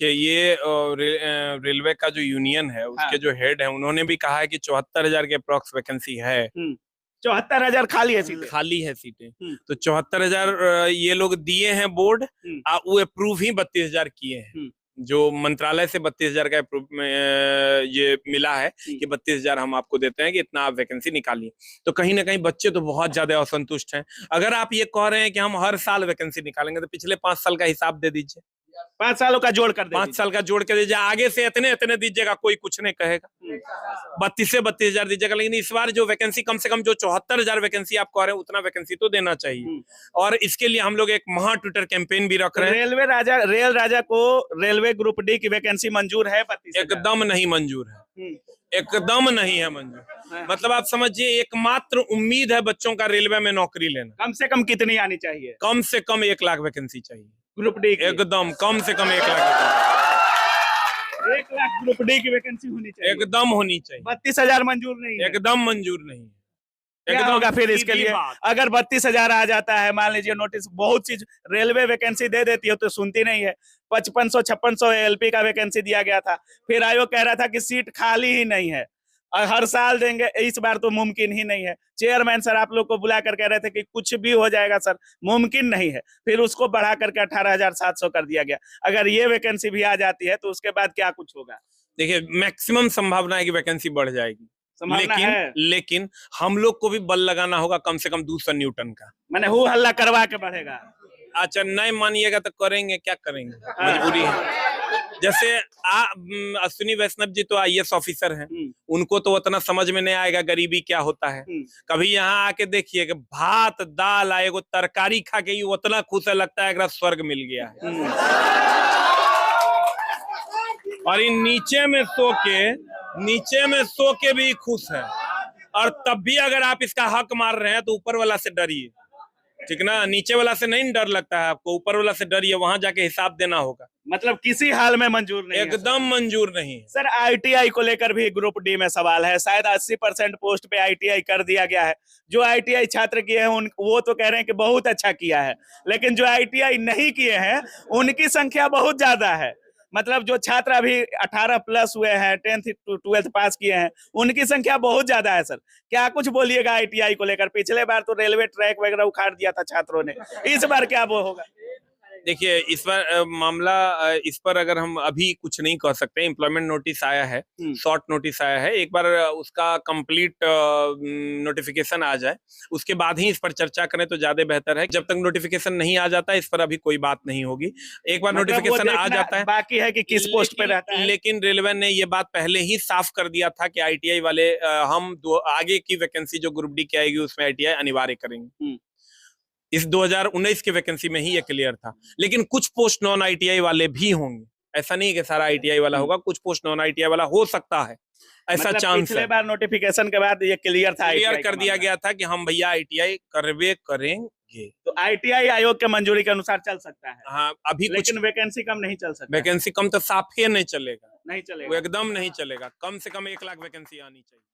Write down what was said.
देखिए ये रेलवे का जो यूनियन है उसके जो हेड है उन्होंने भी कहा है कि 74,000 के अप्रॉक्स वैकेंसी है। 74,000 खाली है सीटें। खाली है सीटें। तो 74,000 ये लोग दिए हैं बोर्ड, वो अप्रूव ही 32,000 किए हैं। जो मंत्रालय से 32,000 का ये मिला है कि 32,000 हम आपको देते हैं कि इतना आप वैकेंसी निकालिए। तो कहीं ना कहीं बच्चे तो बहुत ज्यादा असंतुष्ट हैं। अगर आप ये कह रहे हैं कि हम हर साल वैकेंसी निकालेंगे तो पिछले 5 साल का हिसाब दे दीजिए। 5 सालों का जोड़ कर 5 साल का जोड़ के दीजिए, आगे से इतने इतने दीजिएगा, कोई कुछ नहीं कहेगा। 32 से 32,000 दीजिएगा, लेकिन इस बार जो वैकेंसी कम से कम जो 74,000 वैकेंसी आप कह रहे हैं उतना वैकेंसी तो देना चाहिए। और इसके लिए हम लोग एक महा ट्विटर कैंपेन भी रख रहे हैं। रेल राजा को रेलवे ग्रुप डी की वैकेंसी मंजूर है? एकदम नहीं मंजूर है, एकदम नहीं है मंजूर। मतलब आप समझिए एकमात्र उम्मीद है बच्चों का रेलवे में नौकरी लेना। कम से कम कितनी आनी चाहिए? कम से कम 1 लाख वैकेंसी चाहिए ग्रुप डी। एकदम कम से कम 1 लाख 1 लाख ग्रुप डी की वैकेंसी होनी चाहिए, एकदम होनी चाहिए। 32,000 मंजूर नहीं है? एकदम मंजूर नहीं है। क्या होगा फिर इसके लिए? अगर 32,000 आ जाता है, मान लीजिए नोटिस, बहुत चीज रेलवे वैकेंसी दे देती है तो सुनती नहीं है। 5500-5600 एलपी का वैकेंसी दिया गया था, फिर आयोग कह रहा था कि सीट खाली ही नहीं है और हर साल देंगे, इस बार तो मुमकिन ही नहीं है। चेयरमैन सर आप लोग को बुला कर कह रहे थे कि कुछ भी हो जाएगा सर, मुमकिन नहीं है। फिर उसको बढ़ा करके 18,700 कर दिया गया। अगर ये वैकेंसी भी आ जाती है तो उसके बाद क्या कुछ होगा? देखिए मैक्सिमम संभावना है कि वैकेंसी बढ़ जाएगी, लेकिन हम लोग को भी बल लगाना होगा कम से कम 200 न्यूटन का। मैंने हु हल्ला करवा के बढ़ेगा। अच्छा नहीं मानिएगा तो करेंगे, क्या करेंगे, मजबूरी है। जैसे अश्विनी वैष्णव जी तो IAS ऑफिसर हैं, उनको तो उतना समझ में नहीं आएगा गरीबी क्या होता है। कभी यहाँ आके देखिए कि भात दाल आएगो तरकारी खा के ही उतना खुश है, लगता है स्वर्ग मिल गया है। और इन नीचे में सो के भी खुश है। और तब भी अगर आप इसका हक मार रहे हैं तो ऊपर वाला से डरिए, ठीक ना। नीचे वाला से नहीं डर लगता है आपको, ऊपर वाला से डरिए, वहां जाके हिसाब देना होगा। मतलब किसी हाल में मंजूर नहीं? एकदम मंजूर नहीं है सर। ITI को लेकर भी ग्रुप डी में सवाल है। शायद 80% पोस्ट पे ITI कर दिया गया है। जो ITI छात्र किए हैं वो तो कह रहे हैं कि बहुत अच्छा किया है, लेकिन जो ITI नहीं किए हैं उनकी संख्या बहुत ज्यादा है। मतलब जो छात्र अभी 18+ हुए हैं, 10th 12th पास किए हैं, उनकी संख्या बहुत ज्यादा है। सर क्या कुछ बोलिएगा ITI को लेकर? पिछले बार तो रेलवे ट्रैक वगैरह उखाड़ दिया था छात्रों ने, इस बार क्या वो होगा? देखिए इस बार मामला, इस पर अगर हम अभी कुछ नहीं कह सकते। एम्प्लॉयमेंट नोटिस आया है, शॉर्ट नोटिस आया है, एक बार उसका कंप्लीट नोटिफिकेशन आ जाए उसके बाद ही इस पर चर्चा करें तो ज्यादा बेहतर है। जब तक नोटिफिकेशन नहीं आ जाता इस पर अभी कोई बात नहीं होगी। एक बार नोटिफिकेशन आ जाता है, बाकी है कि किस पोस्ट पे रहता है। लेकिन रेलवे ने ये बात पहले ही साफ कर दिया था कि ITI वाले हम आगे की वैकेंसी जो ग्रुप डी की आएगी उसमें ITI अनिवार्य करेंगे। इस 2019 की वैकेंसी में ही ये क्लियर था। लेकिन कुछ पोस्ट नॉन ITI वाले भी होंगे, ऐसा नहीं कि सारा ITI वाला होगा, कुछ पोस्ट नॉन ITI वाला हो सकता है, ऐसा मतलब चांस है। पिछले बार नोटिफिकेशन के बाद ये क्लियर था, क्लियर कर दिया गया था कि हम भैया ITI करवे करेंगे। तो ITI आयोग के मंजूरी के अनुसार चल सकता है। हाँ अभी लेकिन वैकेंसी कम नहीं चल सकता। वैकेंसी कम तो साफ ही नहीं चलेगा, नहीं चलेगा, वो एकदम नहीं चलेगा। कम से कम 1 लाख वैकेंसी आनी चाहिए।